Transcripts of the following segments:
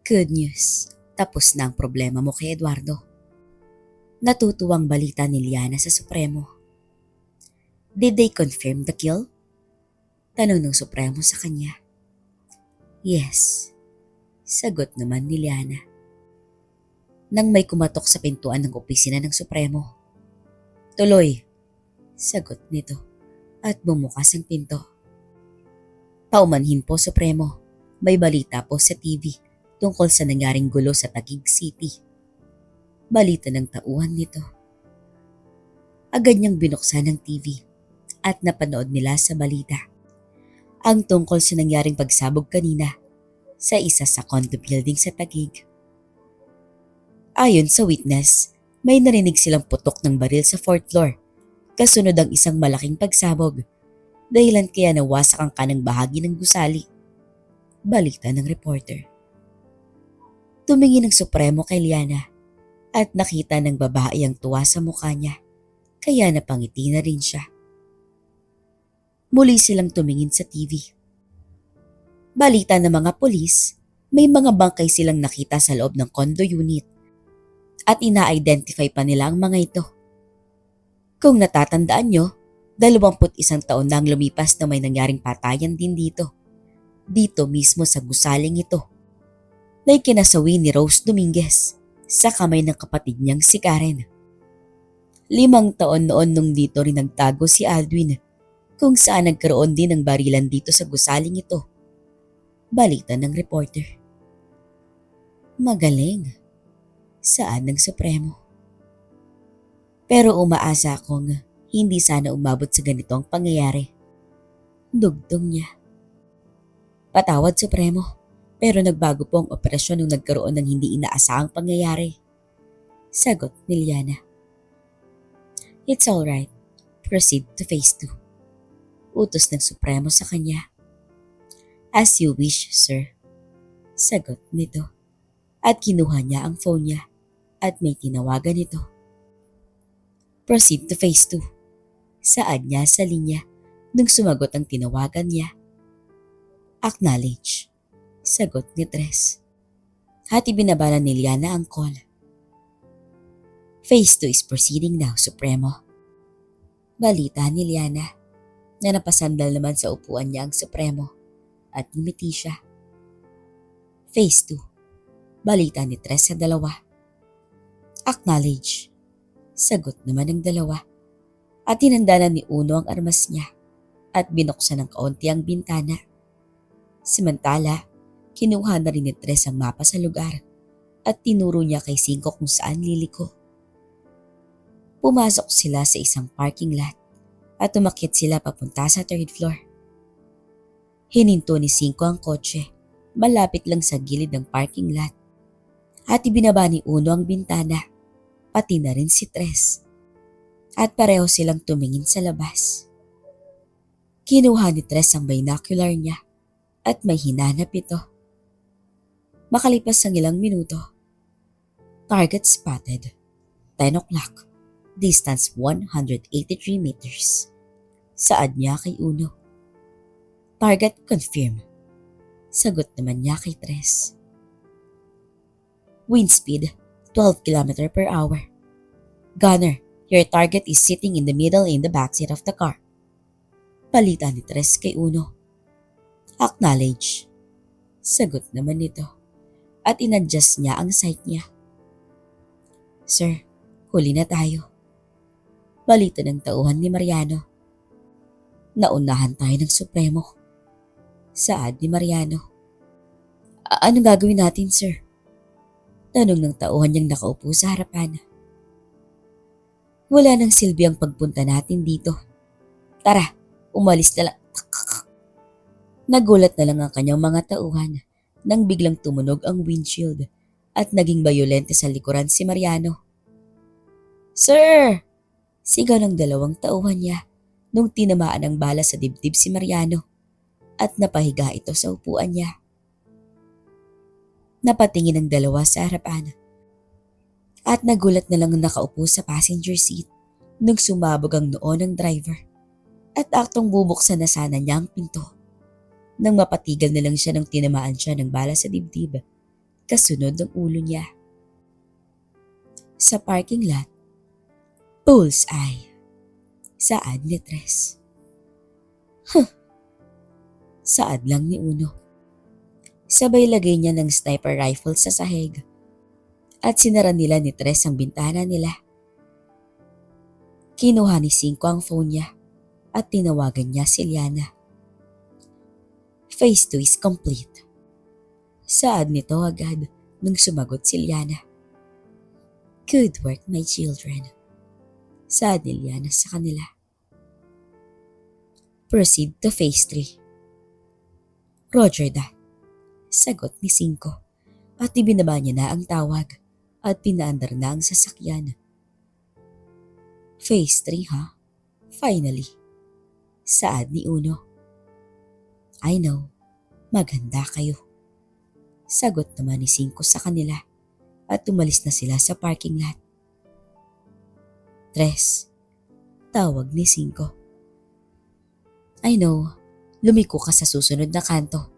Good news. Tapos na ang problema mo kay Eduardo. Natutuwang balita ni Liana sa Supremo. Did they confirm the kill? Tanong ng Supremo sa kanya. Yes. Sagot naman ni Liana. Nang may kumatok sa pintuan ng opisina ng Supremo. Tuloy. Sagot nito at bumukas ang pinto. Paumanhin po, Supremo. May balita po sa TV tungkol sa nangyaring gulo sa Taguig City. Balita ng tauhan nito. Agad niyang binuksan ang TV at napanood nila sa balita ang tungkol sa nangyaring pagsabog kanina sa isa sa condo building sa Taguig. Ayon sa witness, may narinig silang putok ng baril sa 4th floor kasunod ang isang malaking pagsabog dahilan kaya nawasak ang kanang bahagi ng gusali. Balita ng reporter. Tumingin ang Supremo kay Liana at nakita ng babae ang tuwa sa mukha niya kaya napangiti na rin siya. Muli silang tumingin sa TV. Balita ng mga pulis, may mga bangkay silang nakita sa loob ng condo unit at ina-identify pa nila ang mga ito. Kung natatandaan nyo, 21 taon na ang lumipas na may nangyaring patayan din dito. Dito mismo sa gusaling ito na ikinasawi ni Rose Dominguez sa kamay ng kapatid niyang si Karen. 5 taon noon nung dito rin nagtago si Aldwin kung saan nagkaroon din ng barilan dito sa gusaling ito. Balita ng reporter. Magaling. Saan ng Supremo? Pero umaasa akong hindi sana umabot sa ganitong pangyayari. Dugtong niya. Patawad, Supremo, pero nagbago po ang operasyon nung nagkaroon ng hindi inaasahang pangyayari. Sagot ni Liana. It's alright. Proceed to phase 2. Utos ng Supremo sa kanya. As you wish, sir. Sagot nito. At kinuha niya ang phone niya at may tinawagan ito. Proceed to phase 2. Saad niya sa linya nung sumagot ang tinawagan niya. Acknowledge. Sagot ni Tres. At ibinabala ni Liana ang call. Phase 2 is proceeding now, Supremo. Balita ni Liana na napasandal naman sa upuan niya ang Supremo at ngumiti siya. Phase 2. Balita ni Tres sa dalawa. Acknowledge. Sagot naman ng dalawa at tinandanan ni Uno ang armas niya at binuksan ng kaunti ang bintana. Samantala, kinuha na rin ni Tres ang mapa sa lugar at tinuro niya kay Cinco kung saan liliko. Pumasok sila sa isang parking lot at umakyat sila papunta sa 3rd floor. Hininto ni Cinco ang kotse malapit lang sa gilid ng parking lot at ibinaba ni Uno ang bintana. Pati na rin si Tres. At pareho silang tumingin sa labas. Kinuha ni Tres ang binocular niya at may hinanap ito. Makalipas ang ilang minuto. Target spotted. 10 o'clock. Distance 183 meters. Saad niya kay Uno. Target confirm. Sagot naman niya kay Tres. Wind speed 12 km per hour. Gunner, your target is sitting in the middle in the backseat of the car. Balita ni Tres kay Uno. Acknowledge. Sagot naman nito at inadjust niya ang sight niya. Sir, huli na tayo. Balita ng tauhan ni Mariano. Naunahan tayo ng Supremo. Saad ni Mariano. Anong gagawin natin, sir? Tanong ng tauhan niyang nakaupo sa harapan. Wala nang silbi ang pagpunta natin dito. Tara, umalis na lang. Nagulat na lang ang kanyang mga tauhan nang biglang tumunog ang windshield at naging bayolente sa likuran si Mariano. Sir! Sigaw ng dalawang tauhan niya nung tinamaan ng bala sa dibdib si Mariano at napahiga ito sa upuan niya. Napatingin ang dalawa sa harapan at nagulat na lang nakaupo sa passenger seat nung sumabog ang noo ng driver at aktong bubuksan na sana niya ang pinto nang mapatigal na lang siya nang tinamaan siya ng bala sa dibdib kasunod ng ulo niya. Sa parking lot, bullseye. Saad ni Tres. Saad lang ni Uno. Sabay lagay niya ng sniper rifle sa sahig at sinara nila ni Tres ang bintana nila. Kinuha ni Cinco ang phone niya at tinawagan niya si Liana. Phase 2 is complete. Saad nito agad nung sumagot si Liana. Good work, my children. Saad ni Liana sa kanila. Proceed to phase 3. Roger that. Sagot ni Cinco at ibinaba niya na ang tawag at pinaandar na ang sasakyan. Phase 3 ha? Finally. Saad ni Uno. I know, maganda kayo. Sagot naman ni Cinco sa kanila at umalis na sila sa parking lot. Tres, tawag ni Cinco. I know, lumiko ka sa susunod na kanto.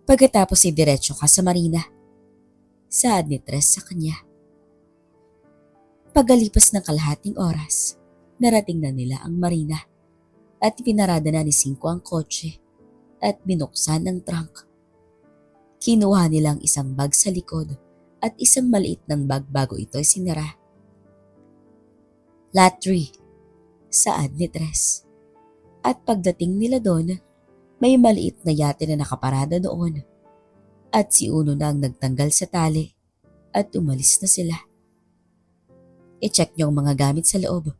Pagkatapos diretso ka sa marina. Saad ni Tres sa kanya. Pagkalipas ng kalahating oras, narating na nila ang marina at pinarada na ni Cinco ang kotse at binuksan ang trunk. Kinuha nilang isang bag sa likod at isang maliit ng bag bago ito sinara. Lot 3, saad ni Tres. At pagdating nila doon, may maliit na yate na nakaparada doon. At si Uno na ang nagtanggal sa tali at umalis na sila. I-check niyo ang mga gamit sa loob.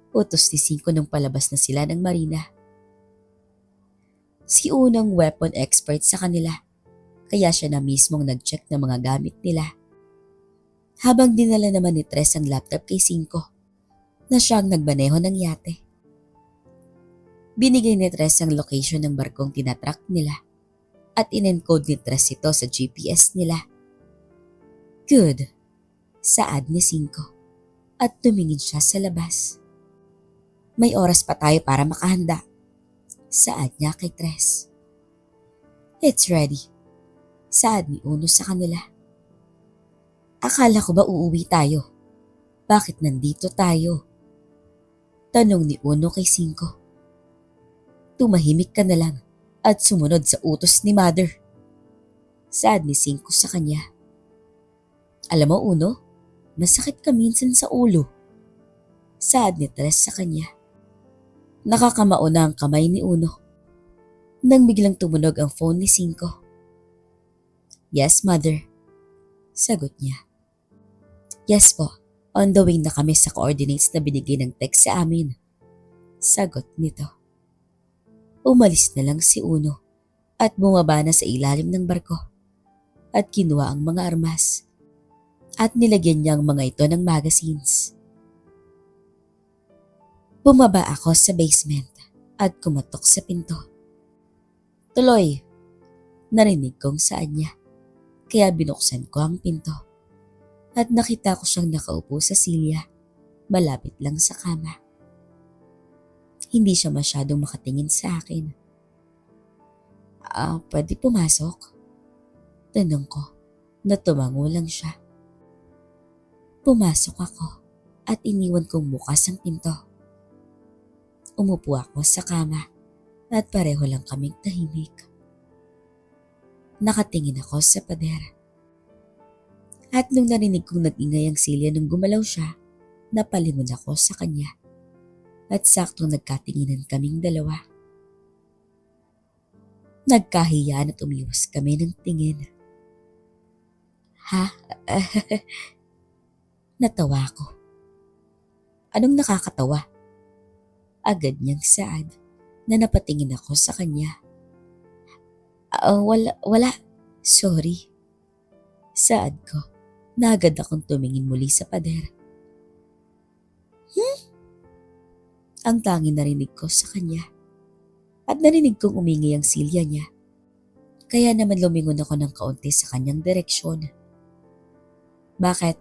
Utos ni Cinco nung palabas na sila ng marina. Si Uno ang weapon expert sa kanila, kaya siya na mismong nag-check ng mga gamit nila. Habang dinala naman ni Tres ang laptop kay Cinco, na siya ang nagbaneho ng yate. Binigay ni Tres ang location ng barkong tinatrack nila at in-encode ni Tres ito sa GPS nila. Good, saad ni Cinco at tumingin siya sa labas. May oras pa tayo para makahanda, saad niya kay Tres. It's ready, saad ni Uno sa kanila. Akala ko ba uuwi tayo? Bakit nandito tayo? Tanong ni Uno kay Cinco. Tumahimik ka na lang at sumunod sa utos ni Mother. Saad ni Cinco sa kanya. Alam mo Uno, masakit ka minsan sa ulo. Saad ni Tres sa kanya. Nakakamao na ang kamay ni Uno nang biglang tumunog ang phone ni Cinco. Yes, Mother. Sagot niya. Yes po, on the way na kami sa coordinates na binigay ng text sa amin. Sagot nito. Umalis na lang si Uno at bumaba na sa ilalim ng barko at kinuha ang mga armas at nilagyan niya ang mga ito ng magazines. Bumaba ako sa basement at kumatok sa pinto. Tuloy, narinig kong saan niya kaya binuksan ko ang pinto at nakita ko siyang nakaupo sa silya malapit lang sa kama. Hindi siya masyadong makatingin sa akin. Pwede pumasok? Tanong ko na tumango lang siya. Pumasok ako at iniwan kong bukas ang pinto. Umupo ako sa kama at pareho lang kaming tahimik. Nakatingin ako sa pader. At nung narinig kong nag-ingay ang silya nung gumalaw siya, napalingon ako sa kanya. At saktong nagkatinginan kaming dalawa. Nagkahiyaan at umiwas kami ng tingin. Ha? Natawa ko. Anong nakakatawa? Agad niyang saad na napatingin ako sa kanya. Wala. Sorry. Saad ko na agad akong tumingin muli sa pader. Ang tanging narinig ko sa kanya. At narinig kong umingi ang silya niya. Kaya naman lumingon ako ng kaunti sa kanyang direksyon. Bakit?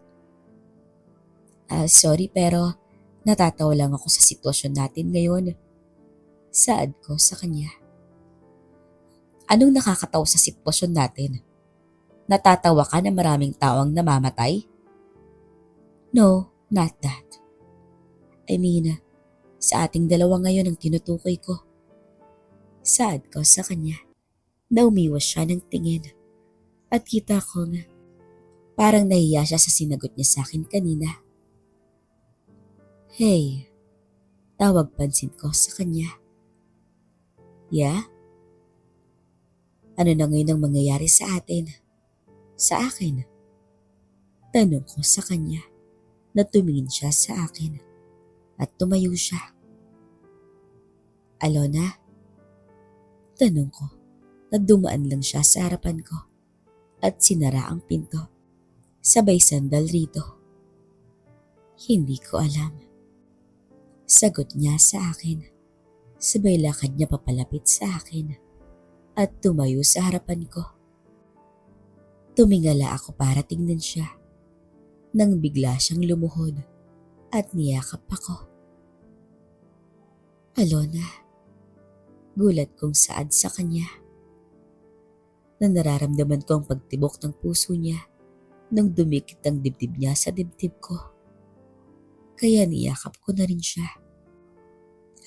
Sorry pero natatawa lang ako sa sitwasyon natin ngayon. Saad ko sa kanya. Anong nakakatawa sa sitwasyon natin? Natatawa ka na maraming tao ang namamatay? No, not that. I mean, sa ating dalawa ngayon ang tinutukoy ko. Saad ko sa kanya na umiwas siya ng tingin at kita kong parang nahiya siya sa sinagot niya sa akin kanina. Hey, tawag pansin ko sa kanya. Yeah? Ano na ngayon ang mangyayari sa atin? Sa akin? Tanong ko sa kanya na tumingin siya sa akin at tumayo siya. Alona? Tanong ko na dumaan lang siya sa harapan ko at sinara ang pinto. Sabay sandal rito. Hindi ko alam. Sagot niya sa akin. Sabay lakad niya papalapit sa akin at tumayo sa harapan ko. Tumingala ako para tingnan siya nang bigla siyang lumuhod at niyakap ako. Alona, gulat kong saad sa kanya na nararamdaman ko ang pagtibok ng puso niya nang dumikit ang dibdib niya sa dibdib ko. Kaya niyakap ko na rin siya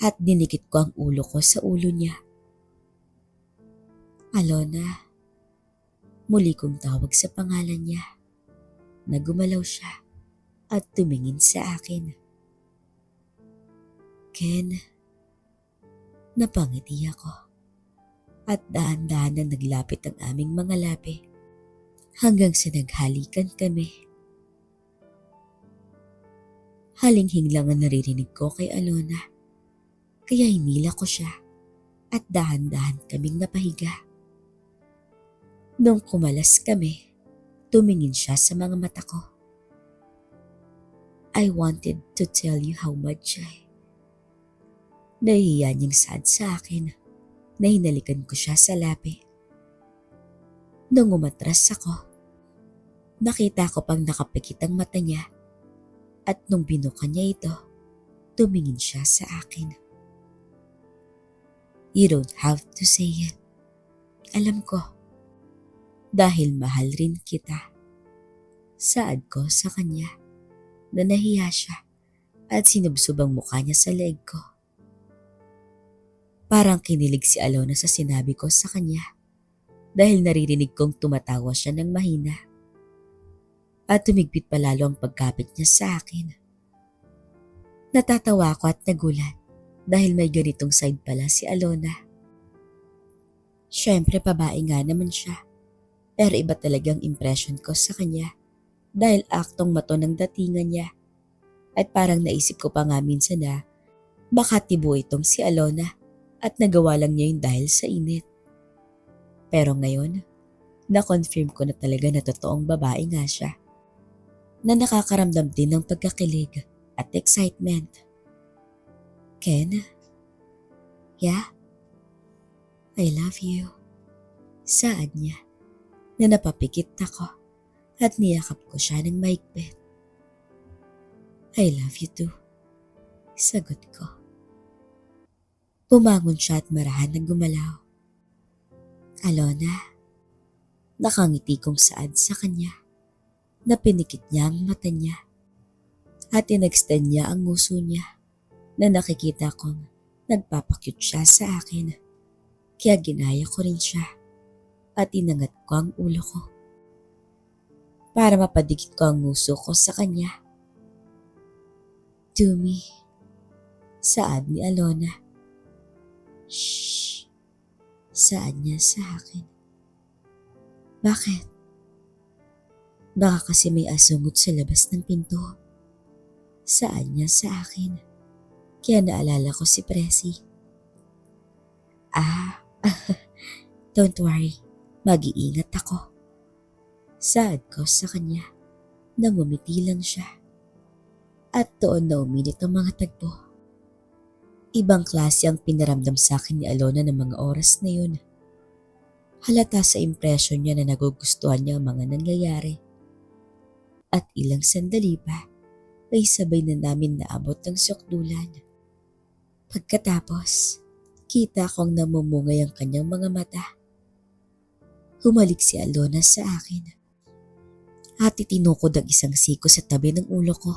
at dinikit ko ang ulo ko sa ulo niya. Alona, muli kong tawag sa pangalan niya. Nagumalaw siya at tumingin sa akin. Ken, napangiti ako at dahan-dahan na naglapit ang aming mga labi hanggang sa naghalikan kami. Halinghing lang ang naririnig ko kay Alona, kaya hinila ko siya at dahan-dahan kaming napahiga. Nung kumalas kami, tumingin siya sa mga mata ko. I wanted to tell you how much nahihiya niyang saad sa akin na hinalikan ko siya sa labi. Nung umatras ako, nakita ko pang nakapikit ang mata niya at nung binuka niya ito, tumingin siya sa akin. You don't have to say it. Alam ko, dahil mahal rin kita. Saad ko sa kanya na nahiya siya at sinubsob ang mukha niya sa leeg ko. Parang kinilig si Alona sa sinabi ko sa kanya dahil naririnig kong tumatawa siya ng mahina. At tumigpit palalo ang pagkapit niya sa akin. Natatawa ako at nagulat dahil may ganitong side pala si Alona. Siyempre babae nga naman siya. Pero iba talagang impression ko sa kanya dahil aktong mato ng datingan niya. At parang naisip ko pa nga minsan na baka tibo itong si Alona at nagawa lang niya yun dahil sa init. Pero ngayon, na-confirm ko na talaga na totoong babae nga siya. Na nakakaramdam din ng pagkakilig at excitement. Ken? Yeah? I love you. Saad niya na napapikit ako at niyakap ko siya ng mahigpit. I love you too. Sagot ko. Bumangon siya at marahan na gumalaw. Alona, nakangiti kong saad sa kanya na pinikit niya ang mata niya at inextend niya ang nguso niya na nakikita kong nagpapakyut siya sa akin. Kaya ginaya ko rin siya at inangat ko ang ulo ko para mapadikit ko ang nguso ko sa kanya. To me, saad ni Alona. Shh, saad niya sa akin. Bakit? Baka kasi may asungot sa labas ng pinto. Saad niya sa akin. Kaya naalala ko si Presi. Don't worry. Mag-iingat ako. Saad ko sa kanya na ngumiti lang siya. At doon na uminit ang mga tagpo. Ibang klase ang pinaramdam sa akin ni Alona ng mga oras na yun. Halata sa impression niya na nagugustuhan niya ang mga nangyayari. At ilang sandali pa ay sabay na namin naabot ang sukdulan. Pagkatapos, kita kong namumungay ang kanyang mga mata. Humalik si Alona sa akin at itinukod ang isang siko sa tabi ng ulo ko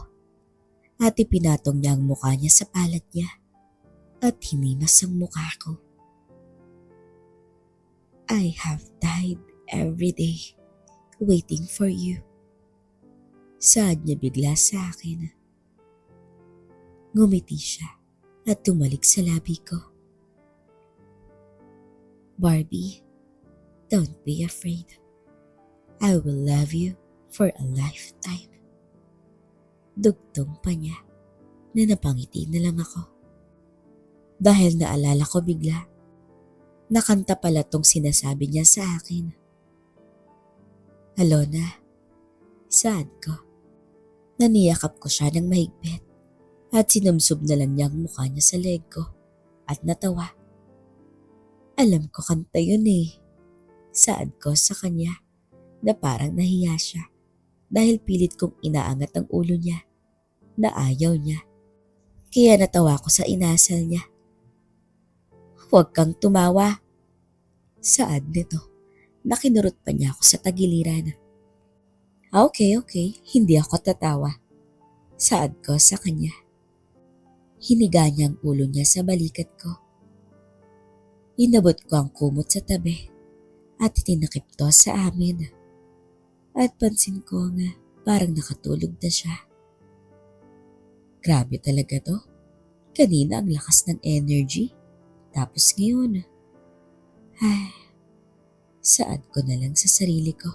at ipinatong niya ang mukha niya sa palad niya at hinimas ang mukha ko. I have died every day waiting for you. Saad niya bigla sa akin. Ngumiti siya at tumalik sa labi ko. Barbie, don't be afraid. I will love you for a lifetime. Dugtong pa niya na napangiti na lang ako. Dahil naalala ko bigla, nakanta pala tong sinasabi niya sa akin. Alona, sad ko. Naniyakap ko siya ng mahigpit at sinumsub na lang niya ang mukha niya sa leg ko at natawa. Alam ko kanta yun eh. Saad ko sa kanya na parang nahiya siya dahil pilit kong inaangat ang ulo niya na ayaw niya. Kaya natawa ko sa inasal niya. Huwag kang tumawa. Saad nito na kinurot pa niya ako sa tagiliran. Okay, hindi ako tatawa. Saad ko sa kanya. Hiniga niya ang ulo niya sa balikat ko. Inabot ko ang kumot sa tabi at itinakip to sa amin. At pansin ko nga parang nakatulog na siya. Grabe talaga to. Kanina ang lakas ng energy. Tapos ngayon, saad ko na lang sa sarili ko.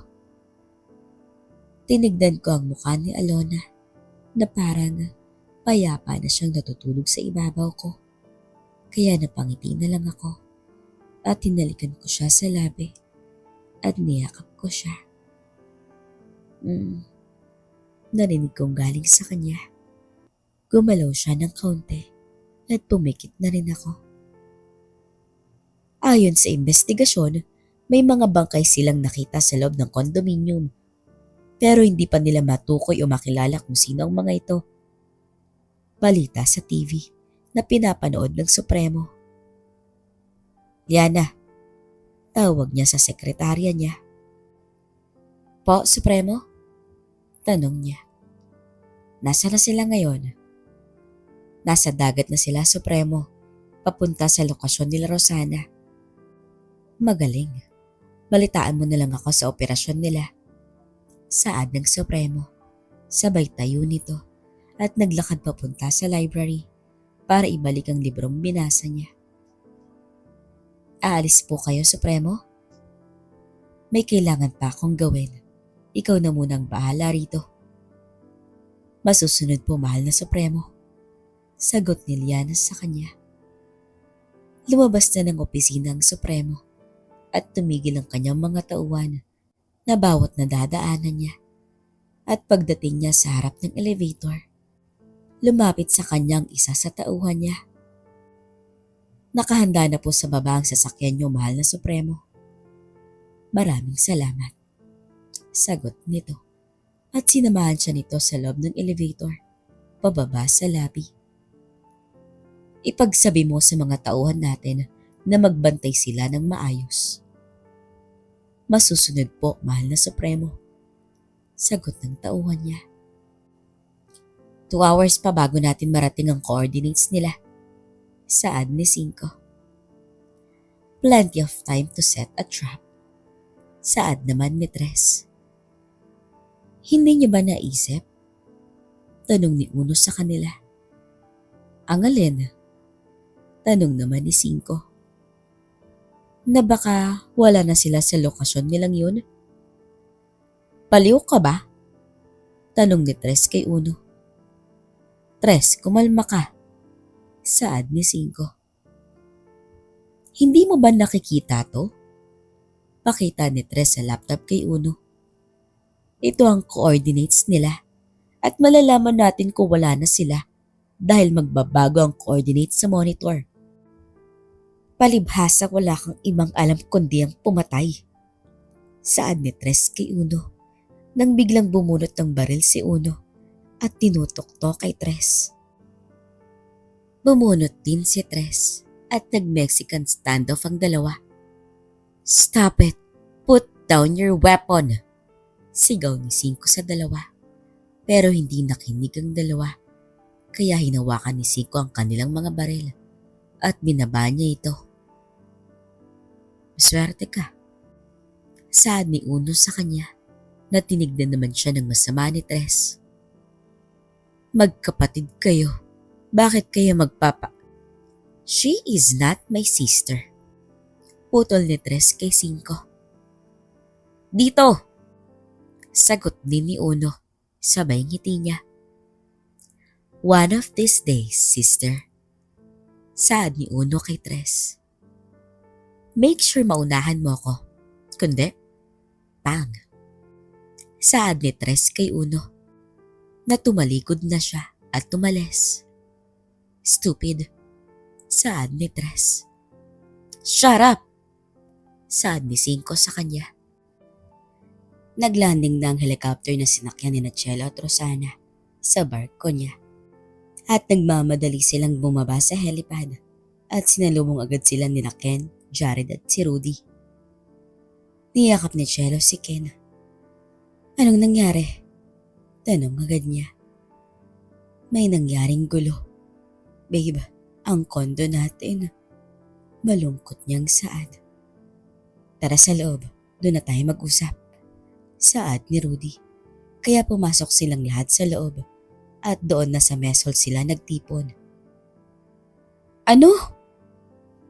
Tinignan ko ang mukha ni Alona na parang payapa na siyang natutulog sa ibabaw ko. Kaya napangiti na lang ako at tinalikan ko siya sa labi at niyakap ko siya. Narinig kong galing sa kanya. Gumalaw siya ng kaunti at pumikit na rin ako. Ayon sa investigasyon, may mga bangkay silang nakita sa loob ng condominium. Pero hindi pa nila matukoy o makilala kung sino ang mga ito. Balita sa TV na pinapanood ng Supremo. Liana, tawag niya sa sekretarya niya. Po, Supremo? Tanong niya. Nasa na sila ngayon? Nasa dagat na sila, Supremo. Papunta sa lokasyon nila Rosana. Magaling. Balitaan mo na lang ako sa operasyon nila. Saad ng Supremo. Sabay tayo nito at naglakad papunta sa library para ibalik ang librong binasa niya. Aalis po kayo, Supremo? May kailangan pa akong gawin. Ikaw na munang bahala rito. Masusunod po, mahal na Supremo. Sagot ni Liana sa kanya. Lumabas na ng opisina ang Supremo at tumigil ang kanyang mga tauhan na bawat nadadaanan niya. At pagdating niya sa harap ng elevator, lumapit sa kanyang isa sa tauhan niya. Nakahanda na po sa baba ang sasakyan niyo, mahal na Supremo. Maraming salamat. Sagot nito at sinamahan siya nito sa loob ng elevator, pababa sa lobby. Ipagsabi mo sa mga tauhan natin na magbantay sila ng maayos. Masusunod po, mahal na Supremo. Sagot ng tauhan niya. 2 hours pa bago natin marating ang coordinates nila. Saad ni Cinco. Plenty of time to set a trap. Saad naman ni Tres. Hindi niyo ba naisip? Tanong ni Uno sa kanila. Ang alin? Tanong naman ni Cinco. Na baka wala na sila sa lokasyon nilang yun? Paliw ka ba? Tanong ni Tres kay Uno. Tres, kumalma ka. Saad ni Cinco. Hindi mo ba nakikita to? Pakita ni Tres sa laptop kay Uno. Ito ang coordinates nila at malalaman natin kung wala na sila dahil magbabago ang coordinates sa monitor. Palibhasa wala kang ibang alam kundi ang pumatay. Saad ni Tres kay Uno nang biglang bumunot ng baril si Uno at tinutok to kay Tres. Bumunot din si Tres at nag-Mexican standoff ang dalawa. Stop it! Put down your weapon! Sigaw ni Cinco sa dalawa. Pero hindi nakinig ang dalawa. Kaya hinawakan ni Cinco ang kanilang mga baril at binaba niya ito. Maswerte ka. Saad ni Uno sa kanya na tinignan naman siya ng masama ni Tres. Magkapatid kayo. Bakit kayo magpapa... She is not my sister. Putol ni Tres kay Cinco. Dito! Sagot din ni Uno. Sabay ngiti niya. One of these days, sister. Saad ni Uno kay Tres. Make sure maunahan mo ako. Kundi, pang. Saad ni Tres kay Uno na tumalikod na siya at tumalis. Stupid. Saad ni Tres. Shut up! Saad ni Cinco sa kanya. Naglanding na ang helicopter na sinakyan ni Cello at Rosana sa barko niya. At nagmamadali silang bumaba sa helipad at sinalubong agad sila ni Ken, Jared at si Rudy. Niyakap ni Cello si Ken. Anong nangyari? Tanong agad niya. May nangyaring gulo. Babe, ang kondo natin. Malungkot niyang saad. Tara sa loob, doon na tayo mag-usap. Saad ni Rudy. Kaya pumasok silang lahat sa loob at doon na sa mess hall sila nagtipon. Ano?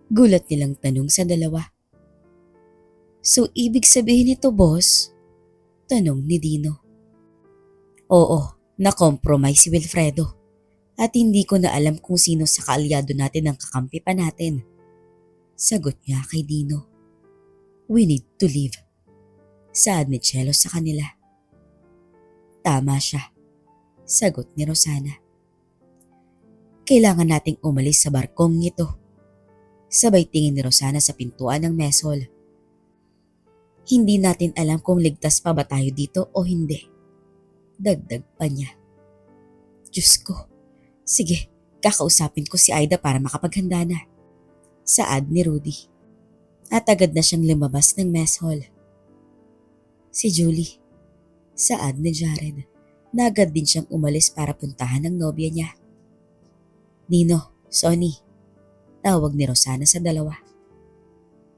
Gulat nilang tanong sa dalawa. So ibig sabihin nito, boss? Tanong ni Dino. Oo, na-compromise si Wilfredo. At hindi ko na alam kung sino sa kaalyado natin ang kakampi pa natin. Sagot niya kay Dino. We need to leave. Saad ni Cello sa kanila. Tama siya. Sagot ni Rosana. Kailangan nating umalis sa barkong ito. Sabay tingin ni Rosana sa pintuan ng mess hall. Hindi natin alam kung ligtas pa ba tayo dito o hindi. Dagdag pa niya. Diyos ko. Sige, kakausapin ko si Aida para makapaghanda na. Saad ni Rudy. At agad na siyang lumabas ng mess hall. Si Julie. Saad ni Jared. Na agad din siyang umalis para puntahan ng nobya niya. Nino, Sonny. Tawag ni Rosana sa dalawa.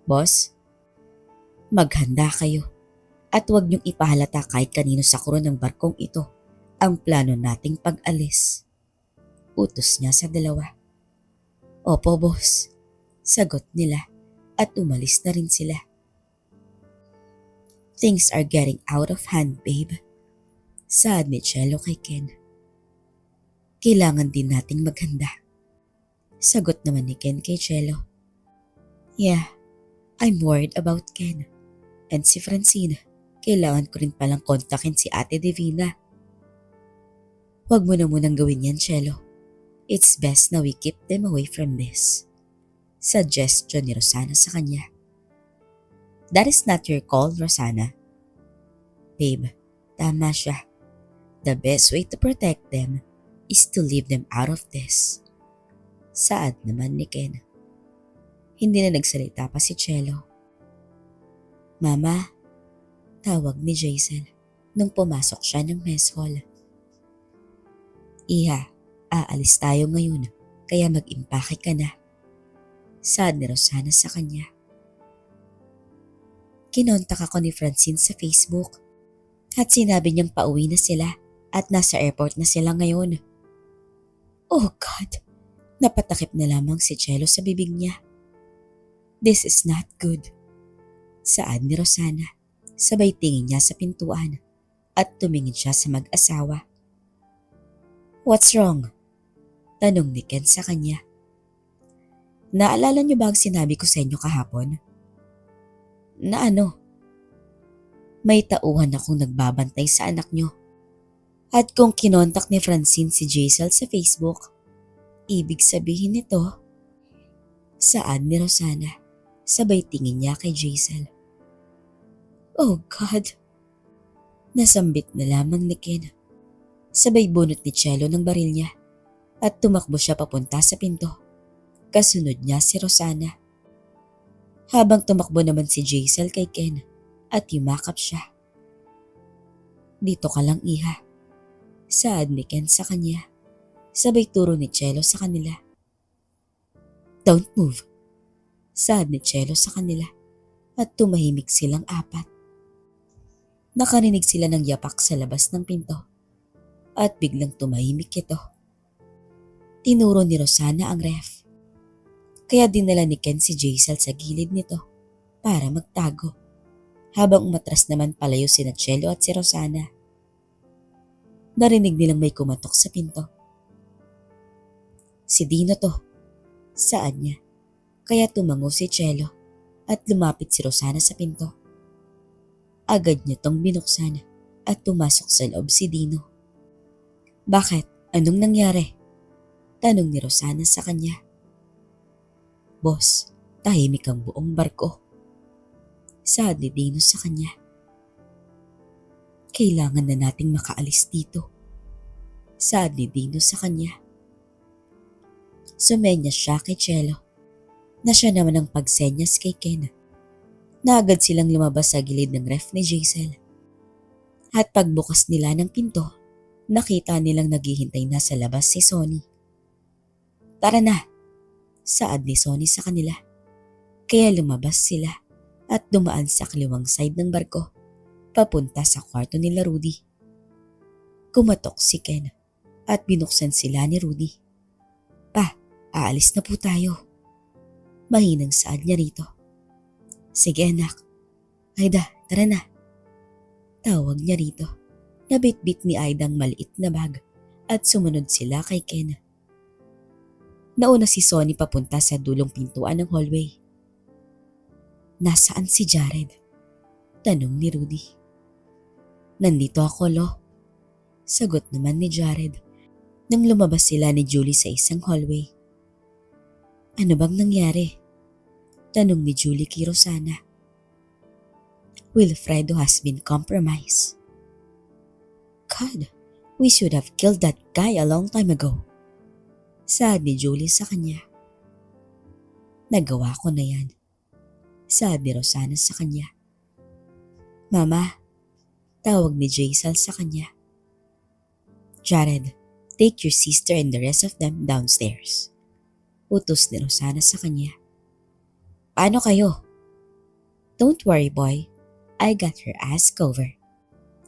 Boss, maghanda kayo. At huwag niyong ipahalata kahit kanino sa kuro ng barkong ito ang plano nating pag-alis. Utos niya sa dalawa. Opo, boss. Sagot nila at umalis na rin sila. Things are getting out of hand, babe. Saad ni Cello kay Ken. Kailangan din nating maghanda. Sagot naman ni Ken kay Cello. Yeah, I'm worried about Ken. And si Francine, kailangan ko rin palang kontakin si Ate Divina. Huwag mo na munang gawin yan, Cello. It's best na we keep them away from this. Suggestion ni Rosana sa kanya. That is not your call, Rosana. Babe, tama siya. The best way to protect them is to leave them out of this. Saad naman ni Ken. Hindi na nagsalita pa si Cello. Mama, tawag ni Jason nung pumasok siya ng mess hall. Iha, aalis tayo ngayon kaya mag-impake ka na. Saad ni Rosana sa kanya. Kinontak ako ni Francine sa Facebook at sinabi niyang pauwi na sila at nasa airport na sila ngayon. Oh God! Napatakip na lamang si Cello sa bibig niya. This is not good. Saad ni Rosana. Sabay tingin niya sa pintuan at tumingin siya sa mag-asawa. What's wrong? Tanong ni Ken sa kanya. Naalala niyo ba ang sinabi ko sa inyo kahapon? Na ano? May tauhan akong nagbabantay sa anak niyo. At kung kinontak ni Francine si Jaisal sa Facebook, ibig sabihin nito, saad ni Rosana, sabay tingin niya kay Jaisal. Oh God! Nasambit na lamang ni Ken. Sabay bunot ni Cello ng baril niya at tumakbo siya papunta sa pinto. Kasunod niya si Rosana. Habang tumakbo naman si Jaisal kay Ken at yumakap siya. "Dito ka lang, iha," saad ni Ken sa kanya. Sabay turo ni Chelo sa kanila. "Don't move," saad ni Chelo sa kanila at tumahimik silang apat. Nakarinig sila ng yapak sa labas ng pinto at biglang tumahimik ito. Tinuro ni Rosana ang ref. Kaya dinala ni Ken si Jaisal sa gilid nito para magtago, habang umatras naman palayo sina Chelo at si Rosana. Narinig nilang may kumatok sa pinto. "Si Dino to," saad niya. Kaya tumango si Chelo at lumapit si Rosana sa pinto. Agad niya tong binuksan at pumasok sa loob si Dino. "Bakit? Anong nangyari?" tanong ni Rosana sa kanya. "Boss, tahimik ang buong barko," saad ni Dino sa kanya. "Kailangan na nating makaalis dito," saad ni Dino sa kanya. Sumenya siya kay Chelo na siya naman ang pagsenyas kay Ken. Na agad silang lumabas sa gilid ng ref ni Jaisal. At pagbukas nila ng pinto, nakita nilang naghihintay na sa labas si Sonny. "Tara na," saad ni Sonny sa kanila. Kaya lumabas sila at dumaan sa kaliwang side ng barko, papunta sa kwarto nila Rudy. Kumatok si Ken at binuksan sila ni Rudy. "Pa, aalis na po tayo." Mahinang saad niya rito. "Sige anak. Aida, tara na." Tawag niya rito. Nabitbit ni Aida ang maliit na bag at sumunod sila kay Ken. Nauna si Sonny papunta sa dulong pintuan ng hallway. "Nasaan si Jared?" tanong ni Rudy. "Nandito ako, Lo," sagot naman ni Jared nang lumabas sila ni Julie sa isang hallway. "Ano bang nangyari?" tanong ni Julie kay Rosana. "Wilfredo has been compromised." "God, we should have killed that guy a long time ago," saad ni Julie sa kanya. "Nagawa ko na yan," saad ni Rosana sa kanya. "Mama," tawag ni Jaisal sa kanya. "Jared, take your sister and the rest of them downstairs," utos ni Rosana sa kanya. "Paano kayo?" "Don't worry, boy. I got her ass covered,"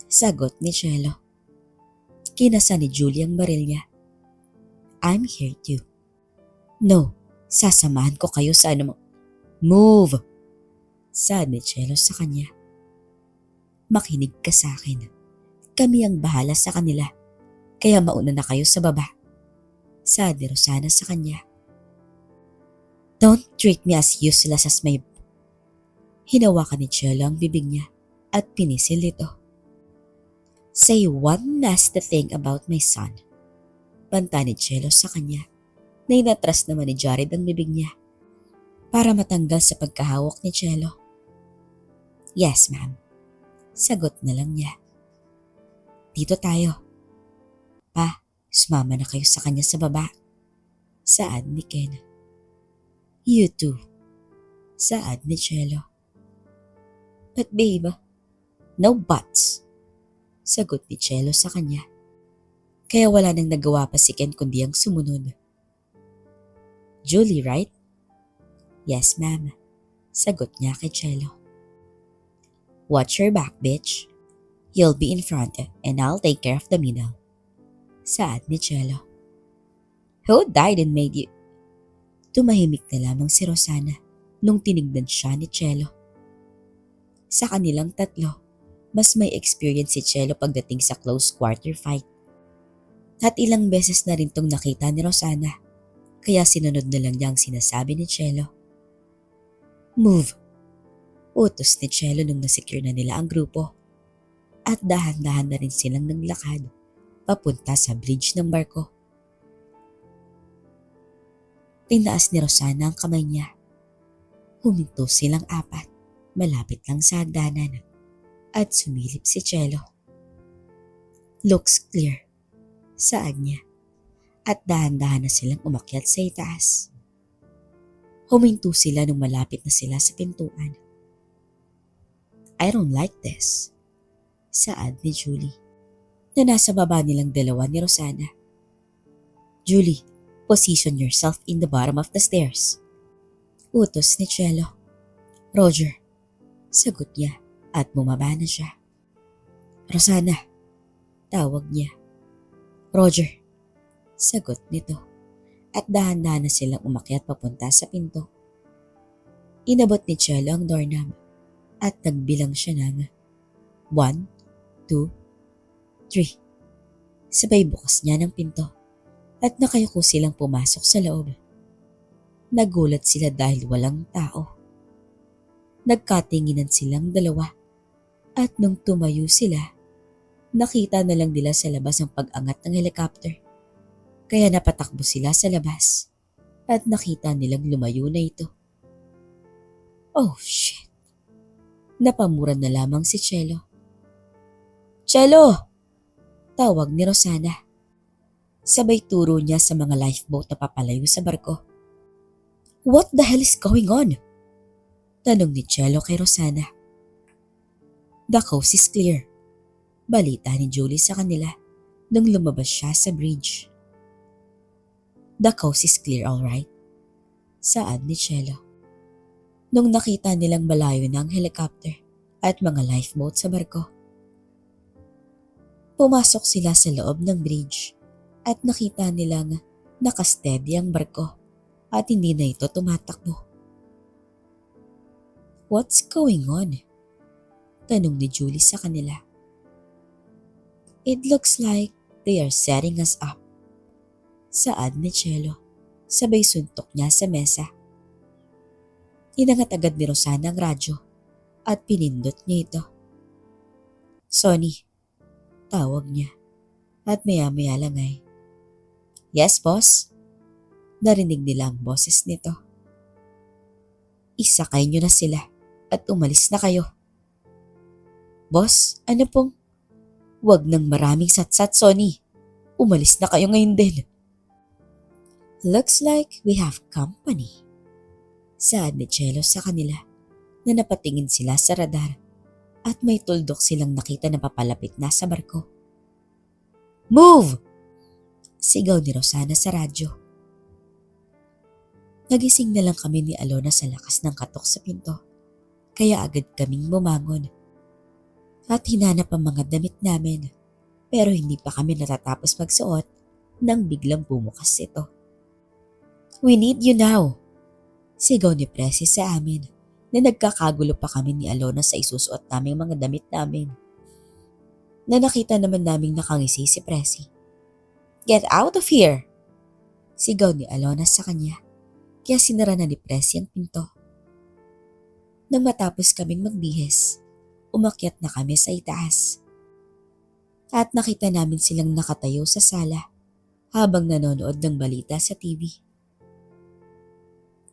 sagot ni Chelo. Kinasa ni Julie ang baril niya. "I'm here too." "No, sasamahan ko kayo sa anumang—" "Move!" saad ni Chelo sa kanya. "Makinig ka sa akin. Kami ang bahala sa kanila, kaya mauna na kayo sa baba," saad ni Rosana sa kanya. "Don't treat me as useless as my—" Hinawakan ni Chelo ang bibig niya at pinisil ito. "Say one nasty thing about my son," banta ni Chelo sa kanya. Nainatras naman ni Jared ang bibig niya para matanggal sa pagkahawak ni Chelo. "Yes, ma'am," sagot na lang niya. "Dito tayo." "Pa, sumama na kayo sa kanya sa baba," saad ni Ken. "You too," saad ni Chelo. "But babe," "No buts," sagot ni Chelo sa kanya. Kaya wala nang nagawa pa si Ken kundi ang sumunod. "Julie, right?" "Yes, ma'am," sagot niya kay Chelo. "Watch your back, bitch. You'll be in front and I'll take care of the middle," saad ni Chelo. "Who died and made you—" Tumahimik na lamang si Rosana nung tinignan siya ni Chelo. Sa kanilang tatlo, mas may experience si Chelo pagdating sa close quarter fight. At ilang beses na rin tong nakita ni Rosana, kaya sinunod na lang niya ang sinasabi ni Chelo. "Move!" utos ni Chelo nung nasecure na nila ang grupo. At dahan-dahan na rin silang naglakad papunta sa bridge ng barko. Tinaas ni Rosana ang kamay niya. Huminto silang apat, malapit lang sa hagdanan, at sumilip si Chelo. "Looks clear," saad niya, at dahan-dahan na silang umakyat sa itaas. Huminto sila nung malapit na sila sa pintuan. I don't like this. Saad ni Julie na nasa baba nilang dalawa ni Rosana. Julie, position yourself in the bottom of the stairs. Utos ni Cello. Roger. Sagot niya at bumaba na siya. Rosana. Tawag niya. Roger. Sagot nito. At dahan-dahan na silang umakyat papunta sa pinto. Inabot ni Cello ang doorknob at nagbilang siya ng 1, 2, 3. Sabay bukas niya ng pinto at nakayuko silang pumasok sa loob. Nagulat sila dahil walang tao. Nagkatinginan silang dalawa at nung tumayo sila, nakita na lang nila sa labas ang pag-angat ng helicopter. Kaya napatakbo sila sa labas at nakita nilang lumayo na ito. Oh shit! Napamura na lamang si Cello. Cello! Tawag ni Rosana. Sabay turo niya sa mga lifeboat na papalayo sa barko. What the hell is going on? Tanong ni Cello kay Rosana. The coast is clear. Balita ni Julie sa kanila nang lumabas siya sa bridge. The coast is clear, alright? Saad ni Cello. Nung nakita nilang malayo na ang helicopter at mga lifeboat sa barko. Pumasok sila sa loob ng bridge at nakita nilang nakasteady ang barko at hindi na ito tumatakbo. What's going on? Tanong ni Julie sa kanila. It looks like they are setting us up. Saad ni Cello, sabay suntok niya sa mesa. Inangat agad ni Rosana ang radyo at pinindot niya ito. Sonny, tawag niya at maya-maya lang ay, Yes, boss? Narinig nila ang boses nito. Isakay niyo na sila at umalis na kayo. Boss, ano pong? Huwag nang maraming satsat, Sonny. Umalis na kayo ngayon din. Looks like we have company. Saad ni Cello sa kanila na napatingin sila sa radar at may tuldok silang nakita na papalapit na sa barko. Move! Sigaw ni Rosana sa radyo. Nagising na lang kami ni Alona sa lakas ng katok sa pinto, kaya agad kaming bumangon. At hinanap ang mga damit namin, pero hindi pa kami natatapos magsuot nang biglang bumukas ito. We need you now! Sigaw ni Presi sa amin na nagkakagulo pa kami ni Alona sa isusuot naming mga damit namin. Na nakita naman naming nakangisi si Presi. Get out of here! Sigaw ni Alona sa kanya, kaya sinara na ni Presi ang pinto. Nang matapos kaming magbihis, umakyat na kami sa itaas. At nakita namin silang nakatayo sa sala habang nanonood ng balita sa TV.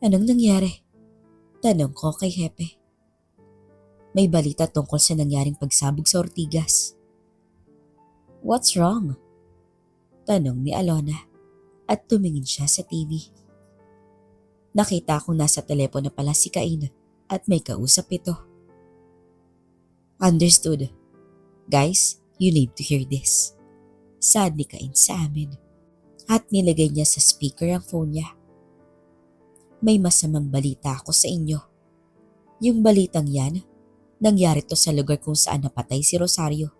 Anong nangyari? Tanong ko kay Hepe. May balita tungkol sa nangyaring pagsabog sa Ortigas. What's wrong? Tanong ni Alona at tumingin siya sa TV. Nakita kong nasa telepono pala si Cain at may kausap ito. Understood. Guys, you need to hear this. Saad ni Cain sa amin at nilagay niya sa speaker ang phone niya. May masamang balita ako sa inyo. Yung balitang yan, nangyari to sa lugar kung saan napatay si Rosario.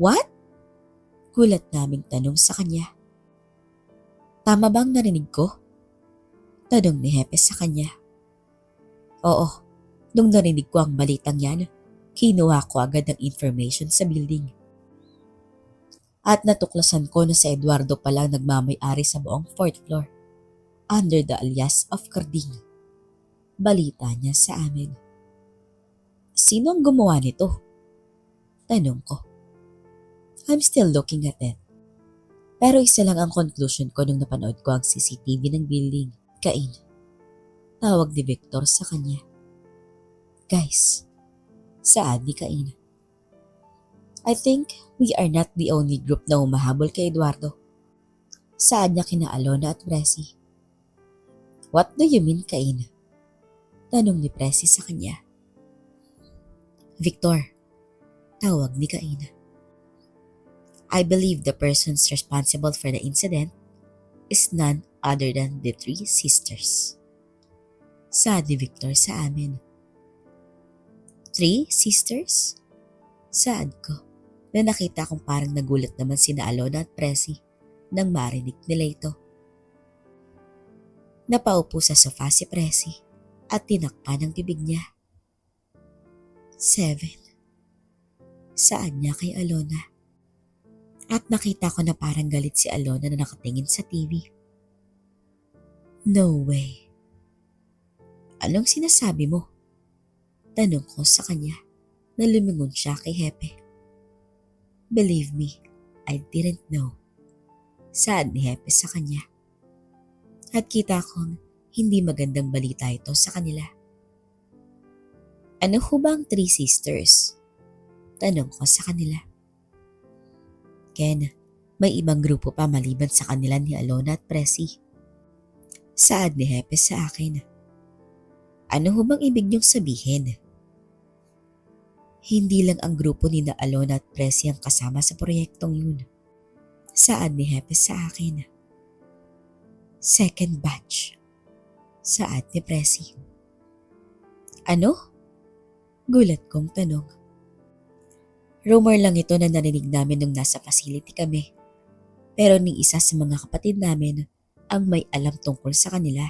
What? Gulat naming tanong sa kanya. Tama bang narinig ko? Tanong ni Hepe sa kanya. Oo, nung narinig ko ang balitang yan, kinuha ko agad ang information sa building. At natuklasan ko na si Eduardo pala nagmamay-ari sa buong 4th floor. Under the alias of Carding. Balita niya sa amin. Sino ang gumawa nito? Tanong ko. I'm still looking at it. Pero isa lang ang conclusion ko nung napanood ko ang CCTV ng building. Cain. Tawag ni Victor sa kanya. Guys, saad ni Cain. I think we are not the only group na humahabol kay Eduardo. Saad niya kina Alona at Presi. What do you mean, Cain? Tanong ni Presi sa kanya. Victor, tawag ni Cain. I believe the persons responsible for the incident is none other than the 3 sisters. Saad ni Victor sa amin. 3 sisters? Saad ko na nakita kong parang nagulat naman sina Alona at Presi nang marinig nila ito. Napaupo sa sofa si Presi at tinakpan ang bibig niya. 7. Saan niya kay Alona? At nakita ko na parang galit si Alona na nakatingin sa TV. No way. Anong sinasabi mo? Tanong ko sa kanya na lumingon siya kay Hepe. Believe me, I didn't know. Saad ni Hepe sa kanya. At kita kong hindi magandang balita ito sa kanila. Ano ho ba ang 3 sisters? Tanong ko sa kanila. Ken, may ibang grupo pa maliban sa kanila ni Alona at Presi. Saad ni Hepe sa akin. Ano ho bang ibig niyong sabihin? Hindi lang ang grupo ni Alona at Presi ang kasama sa proyektong yun. Saad ni Hepe sa akin. Second batch. Saad ni Presi. Ano? Gulat kong tanong. Rumor lang ito na narinig namin nung nasa facility kami. Pero ni isa sa mga kapatid namin ang may alam tungkol sa kanila.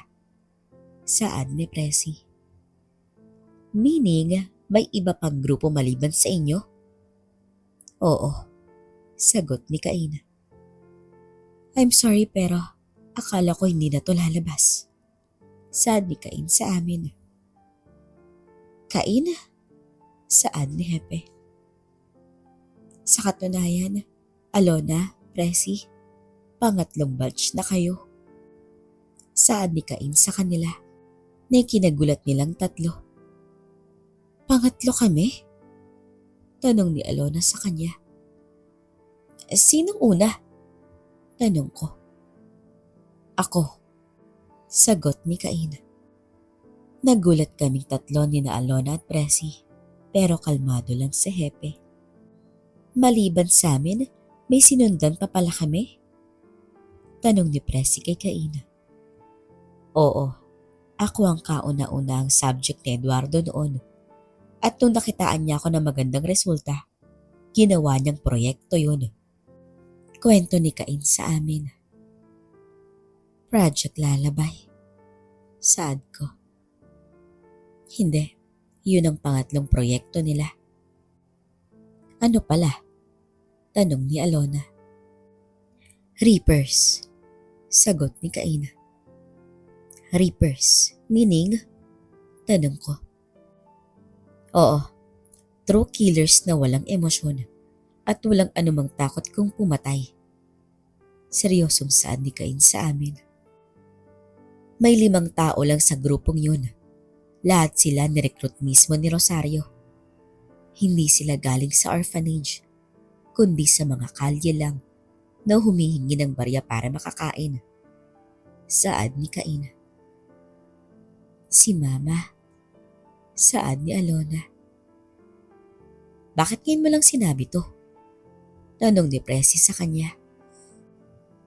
Saad ni Presi. Meaning, may iba pang grupo maliban sa inyo? Oo, sagot ni Cain. I'm sorry pero akala ko hindi na to lalabas. Saad ni Cain sa amin. Cain? Saad ni Hepe. Sa katunayan, Alona, Presi, pangatlong batch na kayo. Saad ni Cain sa kanila na kinagulat nilang 3. Pangatlo kami? Tanong ni Alona sa kanya. Sinong una? Tanong ko. Ako. Sagot ni Cain. Nagulat kaming 3 ni na Alona at Presi, pero kalmado lang si Hepe. Maliban sa amin, may sinundan pa pala kami? Tanong ni Presi kay Cain. Oo, ako ang kauna-una ang subject ni Eduardo noon. At nung nakitaan niya ako ng magandang resulta, ginawa niyang proyekto yun. Kwento ni Cain sa amin. Project Lalabay. Saad ko. Hindi, yun ang pangatlong proyekto nila. Ano pala? Tanong ni Alona. Reapers. Sagot ni Cain. Reapers, meaning? Tanong ko. Oo, true killers na walang emosyon at walang anumang takot kung pumatay. Seryosong saad ni Cain sa amin. May 5 tao lang sa grupong yun. Lahat sila nirecruit mismo ni Rosario. Hindi sila galing sa orphanage, kundi sa mga kalye lang na humihingi ng barya para makakain. Saad ni Cain. Si Mama. Saad ni Alona. Bakit ngayon mo lang sinabi to? Tanong ni Presi sa kanya.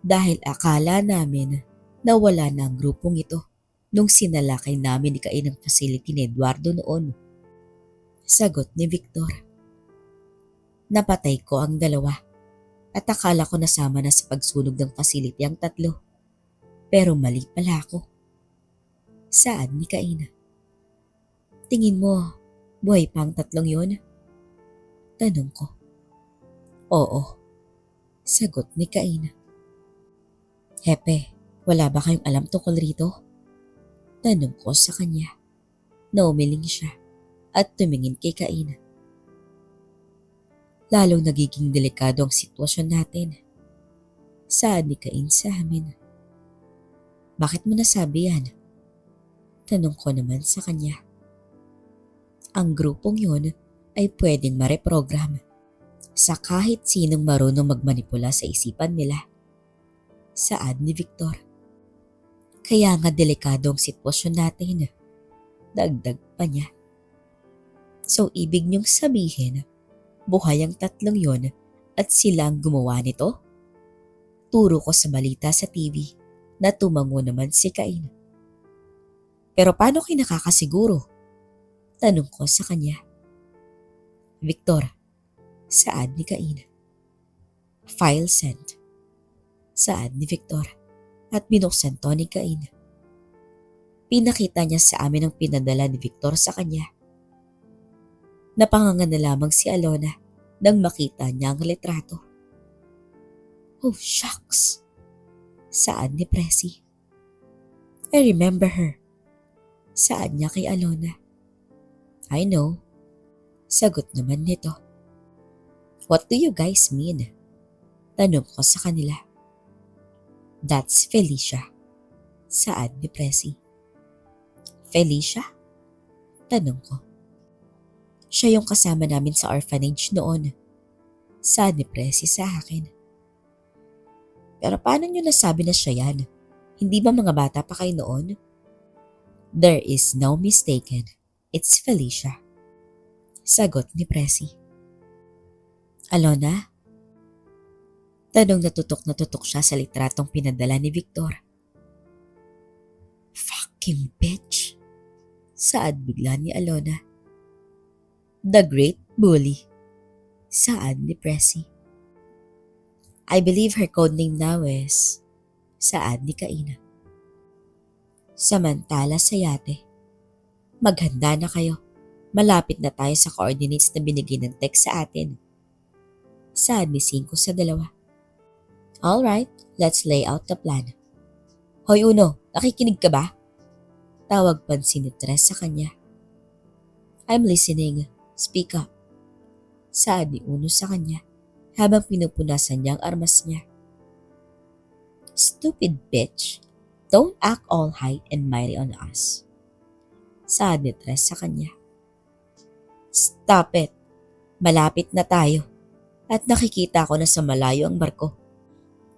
Dahil akala namin na wala na ang grupong ito nung sinalakay namin ni Cain ang facility ni Eduardo noon. Sagot ni Victor. Napatay ko ang 2 at akala ko nasama na sa pagsunog ng facility ang 3. Pero mali pala ako. Saad ni Cain. Tingin mo, buhay pa ang 3 yon? Tanong ko. Oo, sagot ni Cain. Hepe, wala ba kayong alam tungkol rito? Tanong ko sa kanya. Naumiling siya at tumingin kay Cain. Lalong nagiging delikado ang sitwasyon natin. Saad ni Cain sa amin. Bakit mo nasabi yan? Tanong ko naman sa kanya. Ang grupong yon ay pwedeng mareprogram sa kahit sinong marunong magmanipula sa isipan nila. Saad ni Victor. Kaya nga delikado ang sitwasyon natin. Dagdag pa niya. So ibig niyong sabihin, buhay ang tatlong yon at sila ang gumawa nito? Turo ko sa balita sa TV na tumango naman si Cain. Pero paano kayo nakakasiguro? Tanong ko sa kanya. Victor, saad ni Cain. File sent. Saad ni Victor at binuksan to ni Cain. Pinakita niya sa amin ang pinadala ni Victor sa kanya. Napanganga na lamang si Alona nang makita niya ang litrato. Oh shucks, saad ni Presi. I remember her, saad niya kay Alona. I know, sagot naman nito. What do you guys mean? Tanong ko sa kanila. That's Felicia, saad ni Presi. Felicia? Tanong ko. Siya yung kasama namin sa orphanage noon, saad ni Presi sa akin. Pero paano niyo nasabi na siya yan? Hindi ba mga bata pa kayo noon? There is no mistaken. It's Felicia, sagot ni Presi. Alona? Tanong na tutok siya sa litratong pinadala ni Victor. Fucking bitch, saad bigla ni Alona. The Great Bully, saad ni Presi. I believe her codename now is, saad ni Cain. Samantala sa yate, maghanda na kayo. Malapit na tayo sa coordinates na binigay ng text sa atin, saad ni 5 sa 2. Alright, let's lay out the plan. Hoy Uno, nakikinig ka ba? Tawag pansin ni Tres sa kanya. I'm listening. Speak up, saad ni Uno sa kanya habang pinupunasan niya ang armas niya. Stupid bitch, don't act all high and mighty on us, saad ni Tres sa kanya. Stop it, malapit na tayo at nakikita ko na sa malayo ang barko,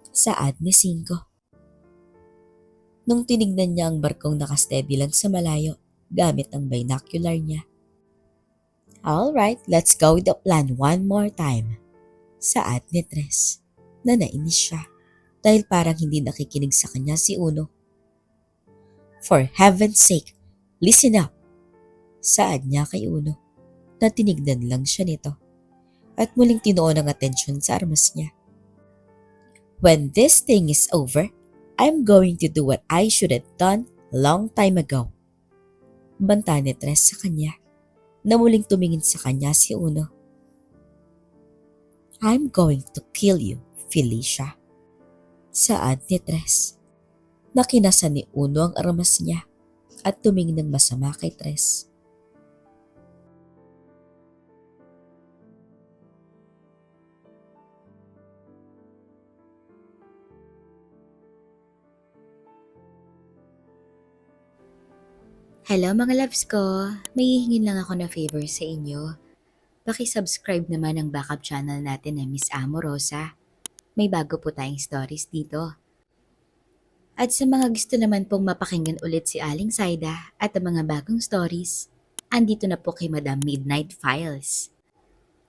saad ni 5. Nung tinignan niya ang barkong nakasteady lang sa malayo gamit ang binocular niya. Alright, let's go with the plan one more time, saad ni Tres na nainis siya dahil parang hindi nakikinig sa kanya si Uno. For heaven's sake, listen up, saad niya kay Uno na tinignan lang siya nito at muling tinuon ang atensyon sa armas niya. When this thing is over, I'm going to do what I should have done long time ago, banta ni Tres sa kanya na muling tumingin sa kanya si Uno. I'm going to kill you, Felicia, saad ni Tres. Nakinasan ni Uno ang armas niya at tumingin ng masama kay Tres. Hello mga loves ko, may hihingin lang ako na favor sa inyo. Paki-subscribe naman ang backup channel natin na Miss Amorosa. May bago po tayong stories dito. At sa mga gusto naman pong mapakinggan ulit si Aling Saida at ang mga bagong stories, andito na po kay Madam Midnight Files.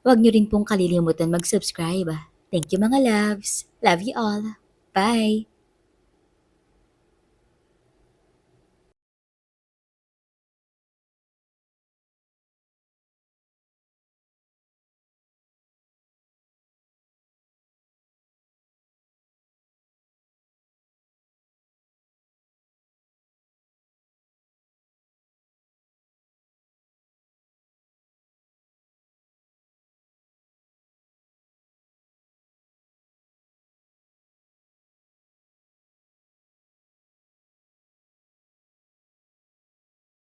Huwag niyo rin pong kalilimutan mag-subscribe. Thank you mga loves. Love you all. Bye!